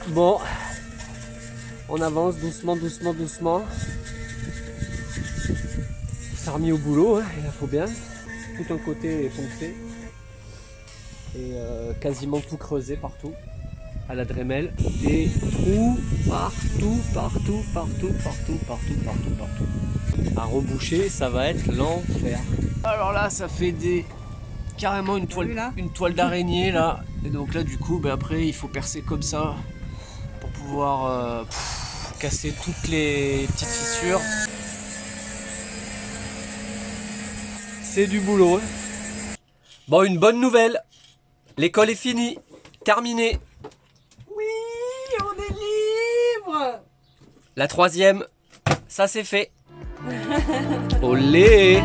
Bon, on avance doucement, doucement, doucement. On s'est remis au boulot, hein, il faut bien. Tout un côté est foncé. Et quasiment tout creusé partout. À la Dremel. Des trous partout, partout, partout, partout, partout, partout, partout. À reboucher, ça va être l'enfer. Alors là, ça fait carrément une toile d'araignée là. Et donc là, du coup, après, il faut percer comme ça pour pouvoir casser toutes les petites fissures. C'est du boulot. Hein. Bon, une bonne nouvelle. L'école est finie. Terminée. Oui, on est libre. La 3e, ça c'est fait. Olé!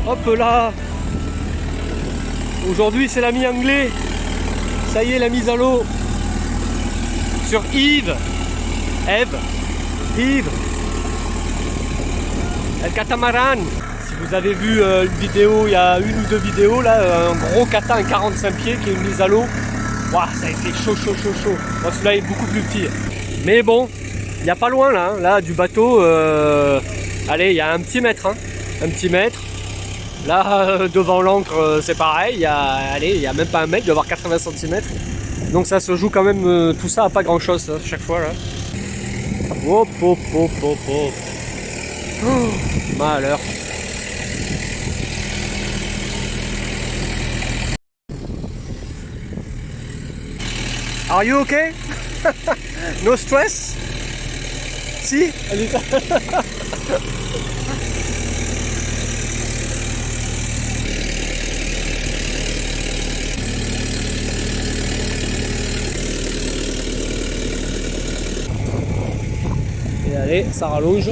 Hop là! Aujourd'hui c'est la mi-anglais. Ça y est, la mise à l'eau. Sur Yves. Yves. El catamaran. Si vous avez vu une vidéo, il y a une ou deux vidéos là, un gros cata, un 45 pieds qui est une mise à l'eau. Waouh, ça a été chaud. Bon, celui-là est beaucoup plus petit. Mais bon, il n'y a pas loin là, là du bateau. Allez, il y a un petit mètre, hein, un petit mètre. Là, devant l'ancre, c'est pareil. Il y a même pas un mètre, il doit y avoir 80 cm. Donc ça se joue quand même, tout ça à pas grand chose hein, chaque fois là. Hop. Oh, malheur. Are you okay? No stress? Si? Et allez, ça rallonge.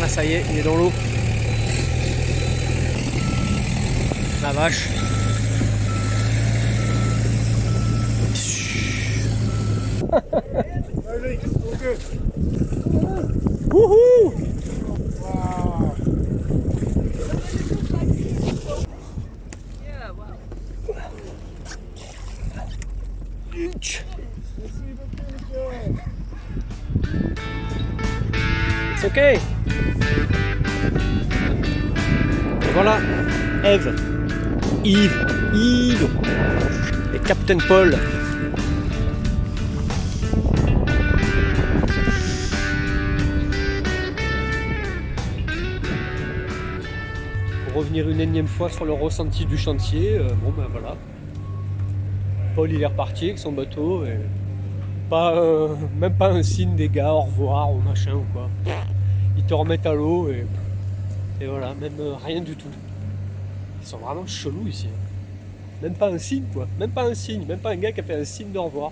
Ah ça y est, il est dans l'eau. La vache. Wouhou! C'est ok. Et voilà, Yves et Captain Paul. Pour revenir une énième fois sur le ressenti du chantier, bon ben voilà. Paul il est reparti avec son bateau et même pas un signe des gars, au revoir ou machin ou quoi. Ils te remettent à l'eau et voilà, même rien du tout. Ils sont vraiment chelous ici. Même pas un signe quoi, même pas un signe, même pas un gars qui a fait un signe de au revoir.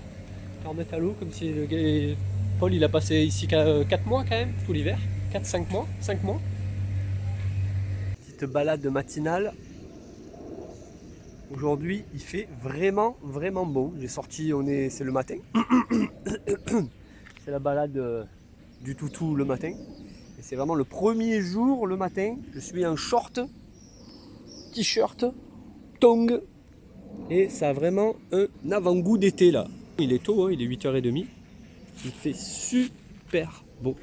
Ils te remettent à l'eau comme si le gars... Paul il a passé ici 4 mois quand même, tout l'hiver. 4-5 mois, 5 mois. Petite balade matinale. Aujourd'hui, il fait vraiment bon. J'ai sorti, c'est le matin. C'est la balade du toutou le matin. Et c'est vraiment le premier jour le matin. Je suis en short, t-shirt, tongs. Et ça a vraiment un avant-goût d'été là. Il est tôt, hein, il est 8h30. Il fait super beau.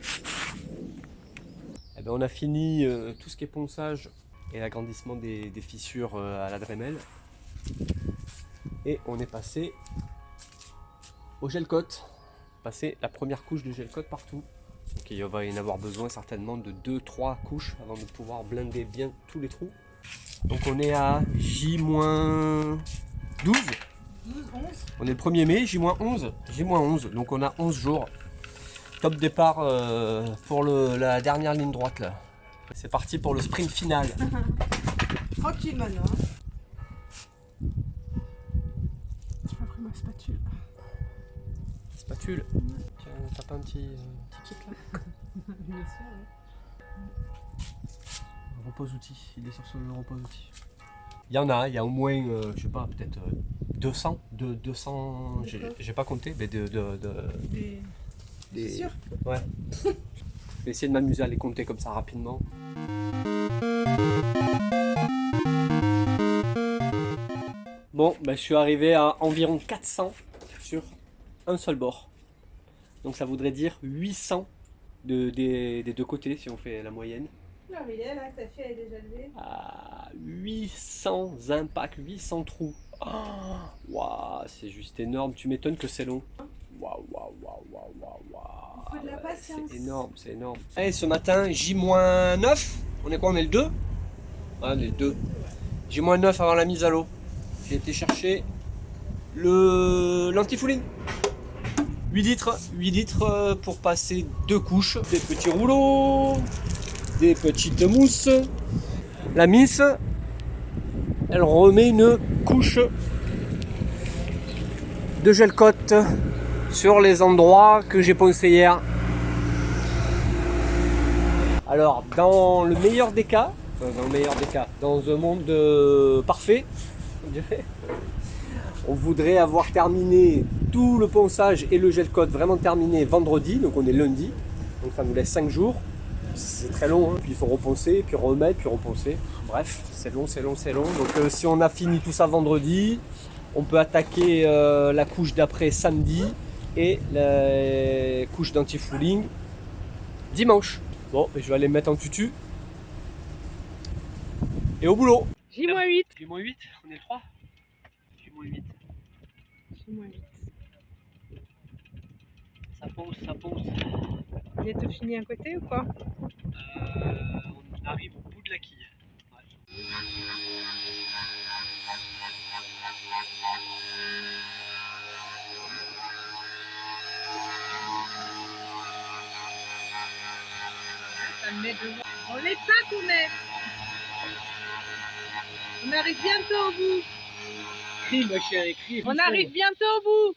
Et ben, on a fini tout ce qui est ponçage et l'agrandissement des fissures à la Dremel. Et on est passé au gel-coat. Passer la première couche de gel-coat partout. Donc il va y en avoir besoin certainement de 2-3 couches avant de pouvoir blinder bien tous les trous. Donc on est à J-12. 12, 11. On est le 1er mai, J-11. J-11, donc on a 11 jours. Top départ pour la dernière ligne droite là. C'est parti pour le sprint final. Tranquille maintenant. J'ai pas pris ma spatule. Spatule. Tiens, t'as pas un petit kit là? Bien sûr, ouais. Repose-outil, il est sur ce repose-outil. Il y en a, il y a au moins, je sais pas, peut-être 200, 200, j'ai pas compté, mais C'est sûr. Ouais. Je vais essayer de m'amuser à les compter comme ça rapidement. Bon, ben, je suis arrivé à environ 400 sur un seul bord. Donc ça voudrait dire 800 des deux côtés si on fait la moyenne. Alors il est là, ta fille elle est déjà levée. 800 impacts, 800 trous. Oh, waouh, c'est juste énorme. Tu m'étonnes que c'est long. Waouh, waouh, waouh, waouh, waouh, waouh. Il faut de la patience. C'est énorme, c'est énorme. Allez, ce matin, J-9. On est quoi? On est le 2? Ouais, on est le 2. J-9 avant la mise à l'eau. J'ai été chercher l'antifouling. 8 litres pour passer 2 couches. Des petits rouleaux, des petites mousses. La miss, elle remet une couche de gel coat sur les endroits que j'ai poncés hier. Alors, dans le meilleur des cas, dans un monde parfait, on dirait, on voudrait avoir terminé tout le ponçage et le gel coat vraiment terminé vendredi, donc on est lundi, donc ça nous laisse 5 jours. C'est très long, hein. Puis il faut reponcer, puis remettre, puis reponcer. Bref, c'est long, c'est long, c'est long. Donc si on a fini tout ça vendredi, on peut attaquer la couche d'après samedi et la couche d'anti-fouling dimanche. Bon, je vais aller me mettre en tutu. Et au boulot. J-8. J-8, on est le 3. J-8. J-8. Ça pose, ça pose. Il est tout fini à côté ou quoi? On arrive au bout de la quille. Ouais. Ça me met devant. On les tape ou met? On arrive bientôt au bout. Crie, ma chérie, crie. On arrive bientôt au bout.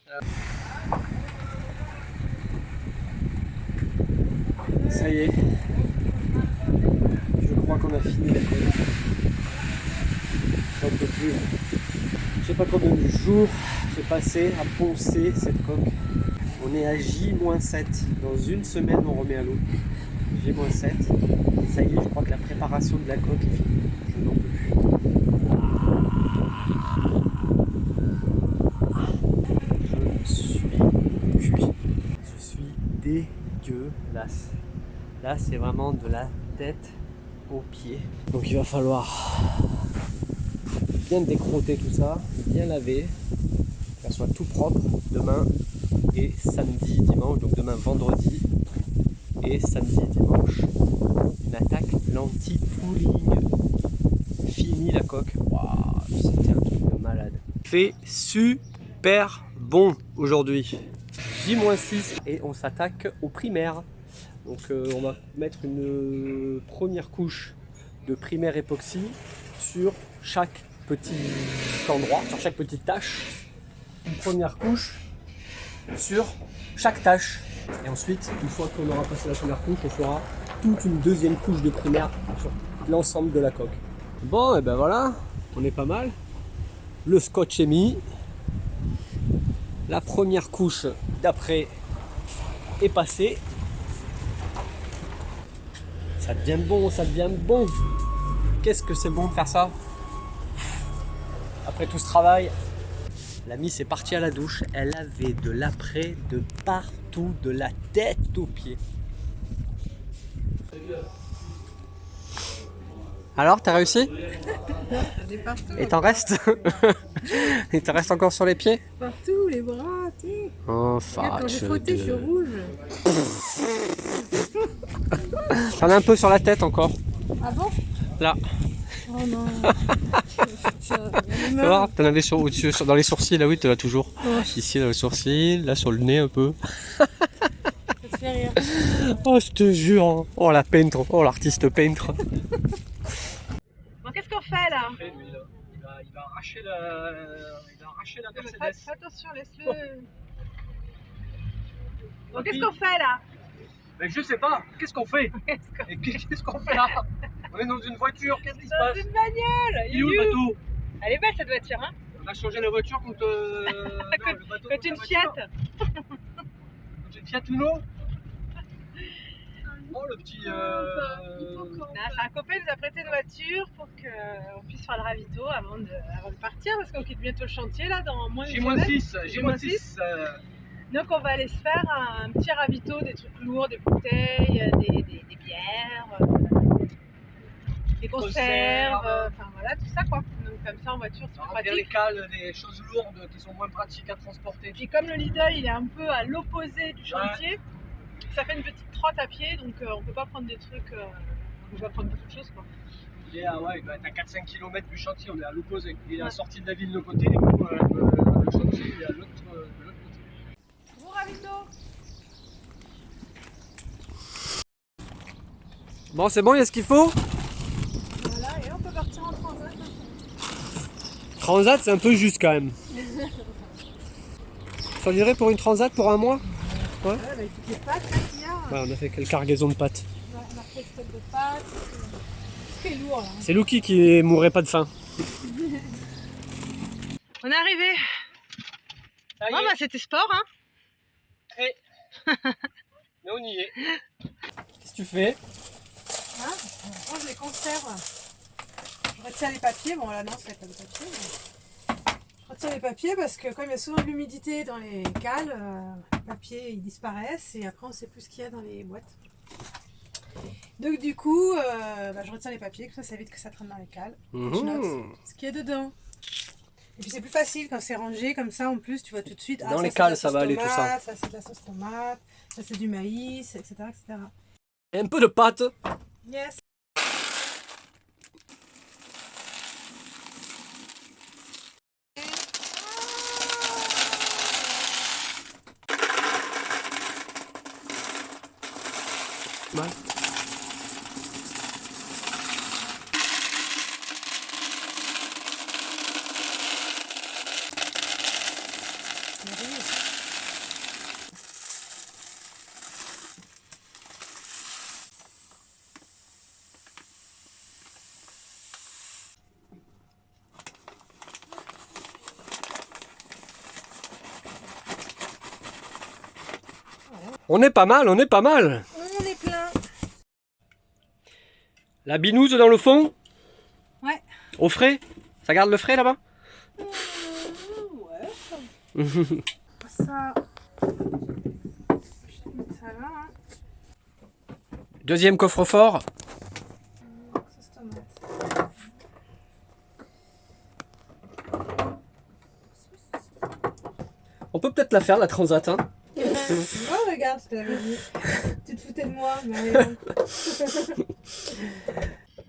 Ça y est. Je crois qu'on a fini la coque. J'en peux plus. Je sais pas combien de jours j'ai passé à poncer cette coque. On est à J-7. Dans une semaine, on remet à l'eau. J-7. Ça y est, je crois que la préparation de la coque est finie. Je n'en peux plus. Je suis cuit. Je suis dégueulasse. Là, c'est vraiment de la tête aux pieds. Donc il va falloir bien décrotter tout ça, bien laver, que ça soit tout propre demain et samedi, dimanche. Donc demain, vendredi et samedi, dimanche. Une attaque l'anti-fouling. Fini la coque. Waouh, c'était un truc de malade. Fait super bon aujourd'hui. J-6 et on s'attaque au primaire. Donc on va mettre une première couche de primaire époxy sur chaque petit endroit, sur chaque petite tâche. Une première couche sur chaque tâche. Et ensuite, une fois qu'on aura passé la première couche, on fera toute une deuxième couche de primaire sur l'ensemble de la coque. Bon, et ben voilà, on est pas mal. Le scotch est mis. La première couche d'après est passée. Ça devient bon, ça devient bon. Qu'est-ce que c'est bon de faire ça? Après tout ce travail, la Miss est partie à la douche. Elle avait de l'après de partout, de la tête aux pieds. Alors, t'as réussi? Et t'en restes? Et t'en restes encore sur les pieds? Partout, les bras, tu sais. Oh, Regarde, quand j'ai frotté, je suis rouge. T'en as un peu sur la tête encore. Ah bon? Là. Oh non. Tu vois, t'en avais au-dessus, dans les sourcils, là oui, t'en as toujours. Oh. Ici dans les sourcils, là sur le nez un peu. Ça te fait rire. Oh, je te jure. Hein. Oh, la peintre. Oh, l'artiste peintre. Bon, qu'est-ce qu'on fait là? Il va arracher la Mercedes. Attention, laisse-le. Bon, qu'est-ce qu'on fait là? Mais je sais pas. Qu'est-ce qu'on fait? Qu'est-ce qu'on fait là? On est dans une voiture. Qu'est-ce qui se passe? Dans une bagnole. Il est où le bateau? Elle est belle cette voiture, hein. On a changé la voiture contre le bateau. Quand une Fiat. Contre une Fiat Uno. Oh le petit. C'est un copain qui nous a prêté une voiture pour qu'on puisse faire le ravito avant de partir parce qu'on quitte bientôt le chantier là dans moins d'une semaine. J-6. Donc on va aller se faire un petit ravito, des trucs lourds, des bouteilles, des bières, des conserves, enfin voilà tout ça quoi. Donc comme ça en voiture c'est pratique. Les cales, des choses lourdes qui sont moins pratiques à transporter. Et comme le Lidl il est un peu à l'opposé du chantier, ça fait une petite trotte à pied donc on peut pas prendre des trucs, on peut pas prendre beaucoup de choses quoi. Il est à 4-5 km du chantier, on est à l'opposé. Il est à la sortie de la ville de l'autre côté, le chantier est à l'autre côté. Bon ravito. Bon c'est bon, il y a ce qu'il faut. Voilà, et on peut partir en transat. Transat c'est un peu juste quand même. Ça dirait pour une transat pour un mois. Ouais. Avec toutes les pâtes là qu'il y a. Ouais, on a fait quelques cargaisons de pâtes. Ouais, on a fait le stock de pâtes. C'est lourd là. C'est Lucky qui mourrait pas de faim. On est arrivé. Bon bah c'était sport hein. Mais on y est. Qu'est-ce que tu fais? Hein, on range les conserves. Je retire les papiers. Bon là non, c'est pas de papier. Mais... je retire les papiers parce que comme il y a souvent de l'humidité dans les cales, les papiers ils disparaissent et après on sait plus ce qu'il y a dans les boîtes. Donc du coup, je retire les papiers, comme ça évite que ça traîne dans les cales. Je note ce qu'il y a dedans. Et puis c'est plus facile quand c'est rangé comme ça en plus, tu vois tout de suite. Dans les cales ça va aller tout ça. Ça c'est de la sauce tomate, ça c'est du maïs, etc. etc. Et un peu de pâte. Yes. Mal. On est pas mal, on est pas mal. On est plein. La binouse dans le fond? Ouais. Au frais? Ça garde le frais là-bas? Ouais. Ça. Je vais mettre ça là. Hein. Deuxième coffre-fort. Sauce tomate. On peut peut-être la faire la transat. Hein. Oh regarde, je te l'avais dit. Tu te foutais de moi, mais rien.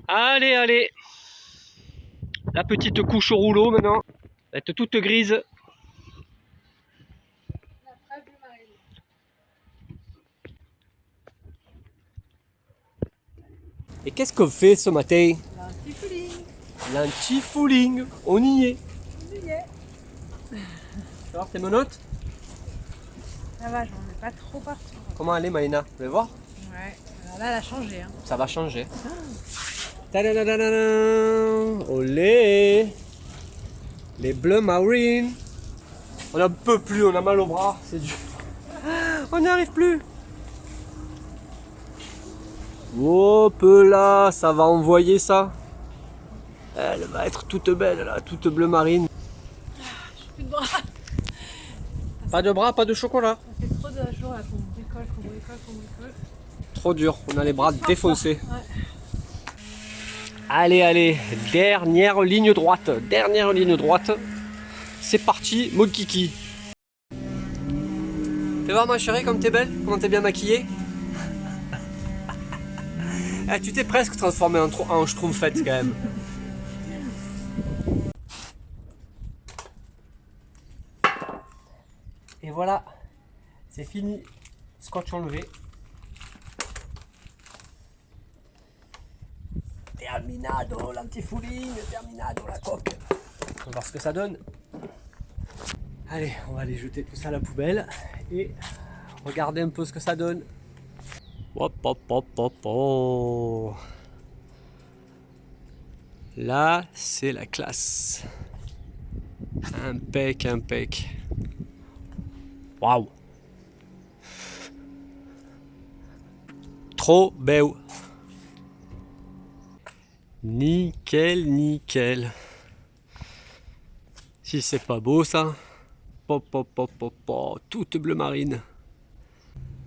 Allez, allez. La petite couche au rouleau maintenant. Elle est toute grise. La fraise de marine. Et qu'est-ce qu'on fait ce matin? L'antifouling. L'antifouling. On y est. On y est. Tu vas voir tes menottes? Ça va, j'en mets pas trop partout. Comment elle est Maïna? Vous voulez voir? Ouais, alors là elle a changé. Hein. Ça va changer. Tadadadadadam. Olé. Les bleus marines. On n'en peut plus, on a mal au bras. C'est dur. On n'y arrive plus. Hop là, ça va envoyer ça. Elle va être toute belle là, toute bleu marine. J'ai plus de bras. Pas de bras, pas de chocolat. Ça fait trop de jours là qu'on bricole, qu'on bricole, qu'on bricole. Trop dur, on a les bras défoncés. Ouais. Allez, allez, dernière ligne droite. Dernière ligne droite. C'est parti, mode kiki. Fais voir ma chérie comme t'es belle, comment t'es bien maquillée. Ah, tu t'es presque transformée en schtroumpfette quand même. Et voilà, c'est fini. Scotch enlevé. Terminado, l'antifouling, terminado, la coque. On va voir ce que ça donne. Allez, on va aller jeter tout ça à la poubelle et regarder un peu ce que ça donne. Hop, hop, hop, hop, hop. Là, c'est la classe. Impec, impec. Waouh. Trop beau. Nickel, nickel. Si c'est pas beau ça. Pop, pop, pop, pop, pop. Toute bleu marine.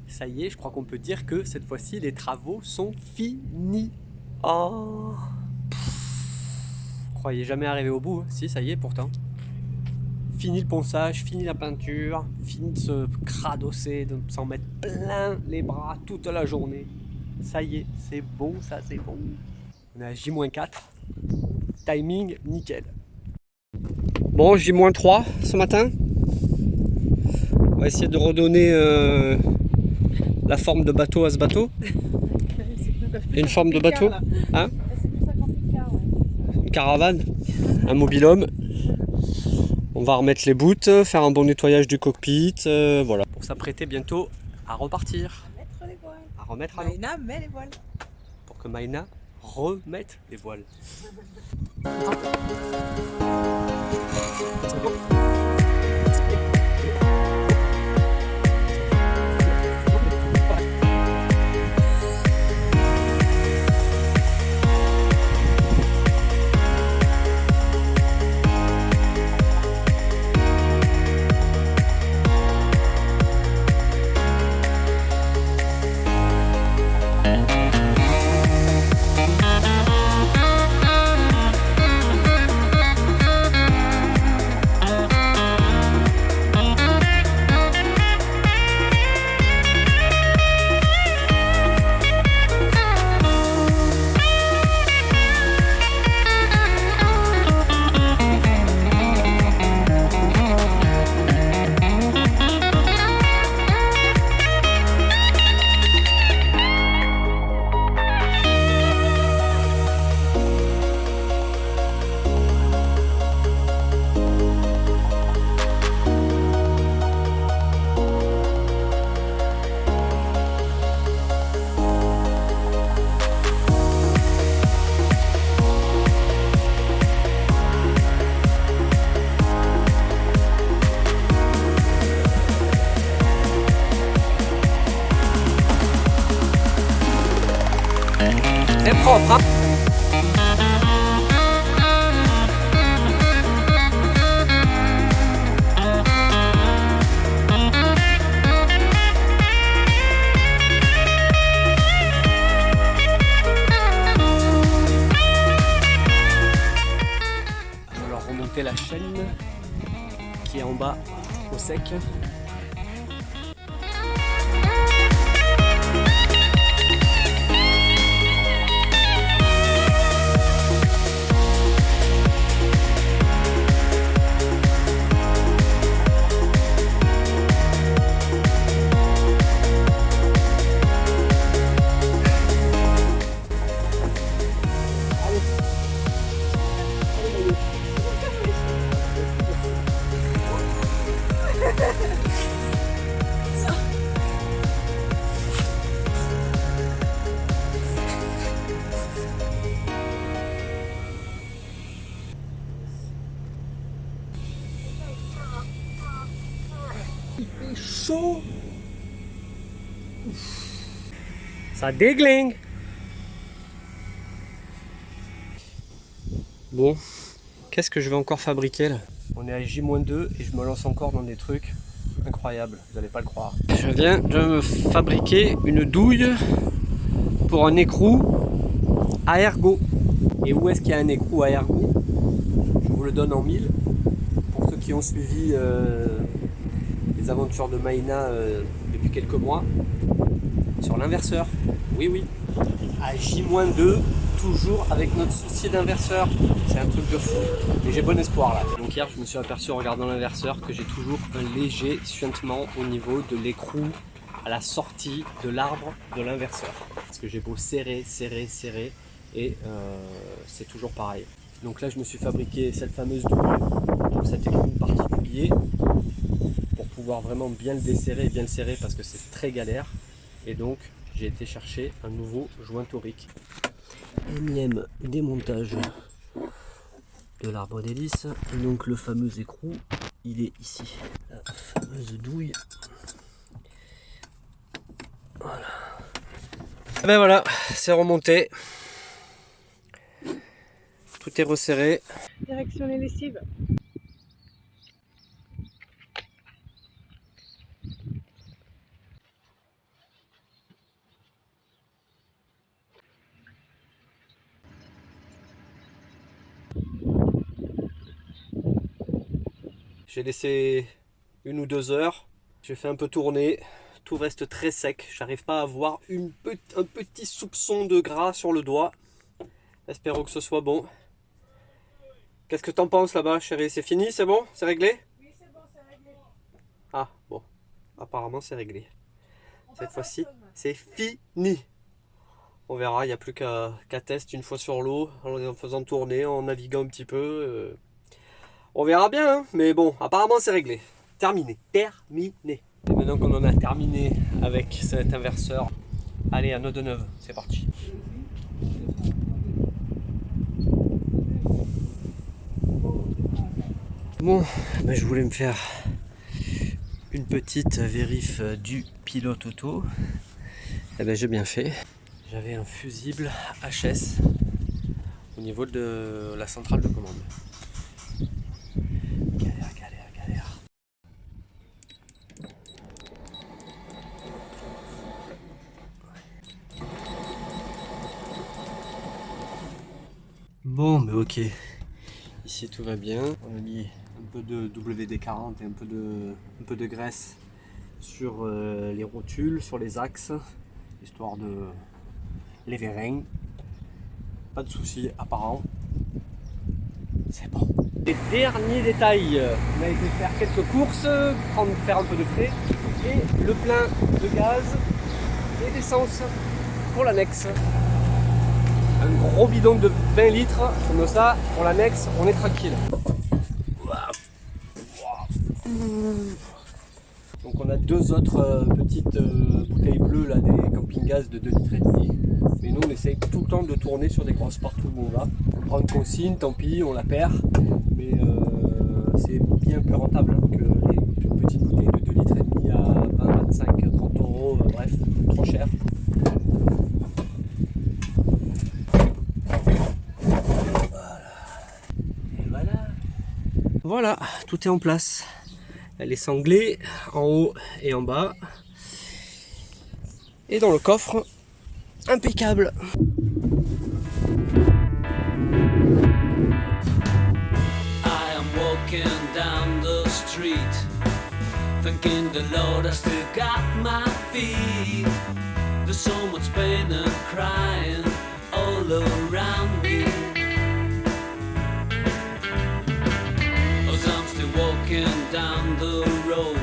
Ça y est, je crois qu'on peut dire que cette fois-ci, les travaux sont finis. Oh. Croyez jamais arriver au bout. Si, ça y est pourtant. Fini le ponçage, fini la peinture, fini de se cradosser, de s'en mettre plein les bras toute la journée. Ça y est, c'est bon, ça c'est bon. On est à J-4. Timing nickel. Bon, J-3 ce matin. On va essayer de redonner la forme de bateau à ce bateau. Et une forme de bateau. Hein? Une caravane. Un mobil-homme. On va remettre les boots, faire un bon nettoyage du cockpit. Voilà. Pour s'apprêter bientôt à repartir. À mettre les voiles. À remettre à l'eau. Maïna met les voiles. Pour que Maïna remette les voiles. C'est propre, hein? Alors remonter la chaîne qui est en bas au sec. Il fait chaud. Ça déglingue. Bon, qu'est-ce que je vais encore fabriquer là? On est à J-2 et je me lance encore dans des trucs incroyables, vous n'allez pas le croire. Je viens de me fabriquer une douille pour un écrou à ergot. Et où est-ce qu'il y a un écrou à ergot? Je vous le donne en mille. Pour ceux qui ont suivi les aventures de Maïna depuis quelques mois, sur l'inverseur. Oui, oui. À J-2, toujours avec notre souci d'inverseur. C'est un truc de fou. Mais j'ai bon espoir là. Donc hier, je me suis aperçu en regardant l'inverseur que j'ai toujours un léger suintement au niveau de l'écrou à la sortie de l'arbre de l'inverseur. Parce que j'ai beau serrer, serrer, serrer et c'est toujours pareil. Donc là, je me suis fabriqué cette fameuse douille pour cet écrou particulier pour pouvoir vraiment bien le desserrer et bien le serrer parce que c'est très galère. Et donc, j'ai été chercher un nouveau joint torique. Énième démontage de l'arbre d'hélice. Et donc le fameux écrou, il est ici. La fameuse douille. Voilà. Et ben voilà, c'est remonté. Tout est resserré. Direction les lessives. J'ai laissé 1 ou 2 heures. J'ai fait un peu tourner. Tout reste très sec. J'arrive pas à voir un petit soupçon de gras sur le doigt. Espérons que ce soit bon. Qu'est-ce que t'en penses là-bas, chérie? C'est fini? C'est bon? C'est réglé? Oui, c'est bon, c'est réglé. Ah, bon. Apparemment, c'est réglé. Cette fois-ci, c'est fini. On verra, il n'y a plus qu'à tester une fois sur l'eau, en faisant tourner, en naviguant un petit peu. On verra bien, hein, mais bon, apparemment c'est réglé. Terminé. Terminé. Et maintenant qu'on en a terminé avec cet inverseur, allez à nœud de neuve, c'est parti. Bon, ben je voulais me faire une petite vérif du pilote auto. Eh ben j'ai bien fait. J'avais un fusible HS au niveau de la centrale de commande. Galère, galère, galère. Bon, mais ok. Ici tout va bien. On a mis un peu de WD-40 et un peu de graisse sur les rotules, sur les axes, histoire de les vérins. Pas de soucis apparents. C'est bon. Les derniers détails. On a été faire quelques courses, faire un peu de frais et le plein de gaz et d'essence pour l'annexe. Un gros bidon de 20 litres, comme ça, pour l'annexe, on est tranquille. Donc on a 2 autres petites bouteilles bleues là, des camping-gaz de 2,5 litres. Mais nous on essaye tout le temps de tourner sur des grosses partout où on va. On prend une consigne, tant pis, on la perd. Mais c'est bien plus rentable hein, que les petites bouteilles de 2,5 litres à 20, 25, 30 euros, bref, trop cher. Voilà, tout est en place. Elle est sanglée en haut et en bas. Et dans le coffre, impeccable. I am walking down the street, thanking the Lord I still got my feet. There's so much pain and crying all around me. Walking down the road,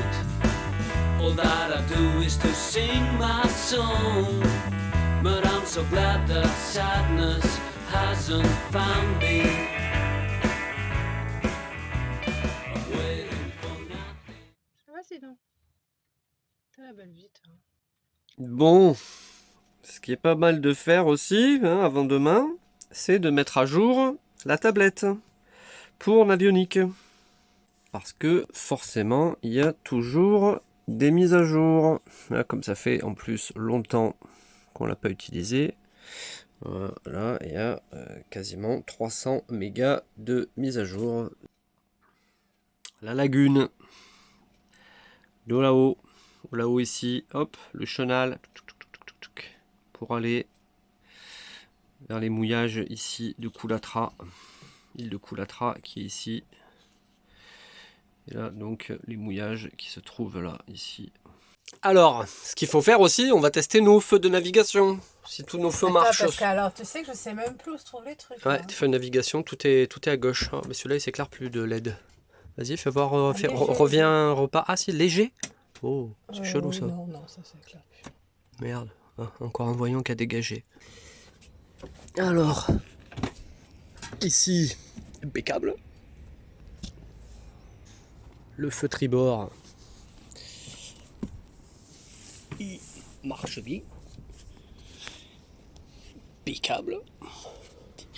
all that I do is to sing my song. But I'm so glad that sadness hasn't found me. I'm waiting for nothing. Ça va sinon? T'as la belle vie toi. Bon, ce qui est pas mal de faire aussi, hein, avant demain, c'est de mettre à jour la tablette pour Navionic. Parce que forcément, il y a toujours des mises à jour. Là, comme ça fait en plus longtemps qu'on ne l'a pas utilisé, voilà, il y a quasiment 300 mégas de mise à jour. La lagune, de là-haut, là-haut ici, hop, le chenal, pour aller vers les mouillages ici de Coulatra, île de Coulatra qui est ici. Et là, donc, les mouillages qui se trouvent là, ici. Alors, ce qu'il faut faire aussi, on va tester nos feux de navigation. Si tous nos feux marchent. Parce que alors, tu sais que je sais même plus où se trouvent les trucs. Ouais, feux de navigation, tout est à gauche. Oh, mais celui-là, il s'éclaire plus de LED. Vas-y, fais voir, reviens, repas. Ah, si, léger. Oh, c'est chelou ça. Non, ça s'éclaire plus. Merde, ah, encore un voyant qui a dégagé. Alors, ici, impeccable. Le feu tribord, il marche bien. Impeccable.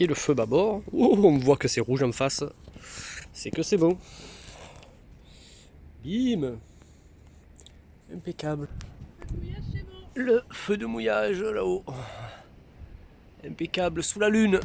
Et le feu bâbord. Oh, on voit que c'est rouge en face. C'est que c'est bon. Bim. Impeccable. Le feu de mouillage là-haut. Impeccable sous la lune.